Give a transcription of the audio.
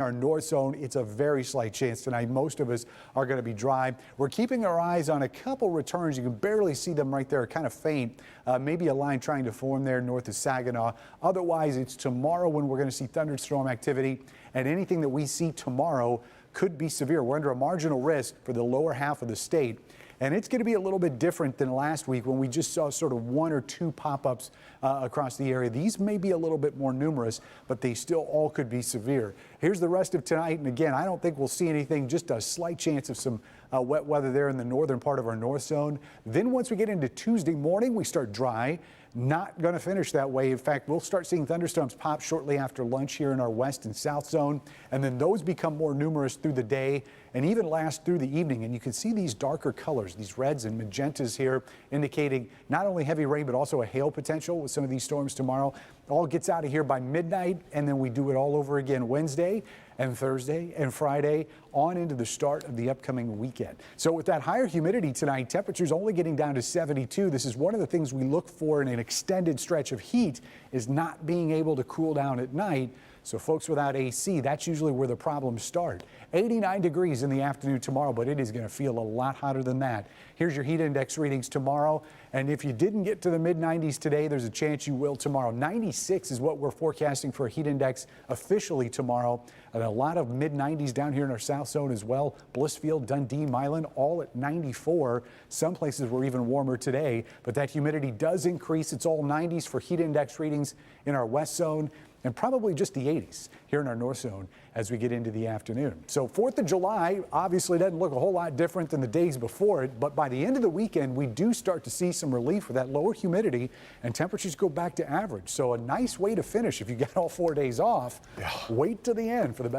Our north zone, it's a very slight chance tonight. Most of us are going to be dry. We're keeping our eyes on a couple returns. You can barely see them right there, kind of faint. Maybe a line trying to form there north of Saginaw. Otherwise, it's tomorrow when we're going to see thunderstorm activity, and anything that we see tomorrow could be severe. We're under a marginal risk for the lower half of the state. And it's going to be a little bit different than last week when we just saw sort of one or two pop-ups across the area. These may be a little bit more numerous, but they still all could be severe. Here's the rest of tonight. And again, I don't think we'll see anything, just a slight chance of some wet weather there in the northern part of our north zone. Then once we get into Tuesday morning, we start dry. Not going to finish that way. In fact, we'll start seeing thunderstorms pop shortly after lunch here in our west and south zone. And then those become more numerous through the day and even last through the evening. And you can see these darker colors, these reds and magentas here, indicating not only heavy rain, but also a hail potential with some of these storms tomorrow. All gets out of here by midnight, and then we do it all over again Wednesday and Thursday and Friday on into the start of the upcoming weekend. So with that higher humidity tonight, temperatures only getting down to 72. This is one of the things we look for in an extended stretch of heat, is not being able to cool down at night. So folks without AC, that's usually where the problems start. 89 degrees in the afternoon tomorrow, but it is going to feel a lot hotter than that. Here's your heat index readings tomorrow. And if you didn't get to the mid-90s today, there's a chance you will tomorrow. 96 is what we're forecasting for a heat index officially tomorrow. And a lot of mid-90s down here in our south zone as well. Blissfield, Dundee, Milan, all at 94. Some places were even warmer today, but that humidity does increase. It's all 90s for heat index readings in our west zone, and probably just the 80s here in our north zone as we get into the afternoon. So 4th of July obviously doesn't look a whole lot different than the days before it, but by the end of the weekend, we do start to see some relief with that lower humidity, and temperatures go back to average. So a nice way to finish if you get all 4 days off. Wait till the end for the best.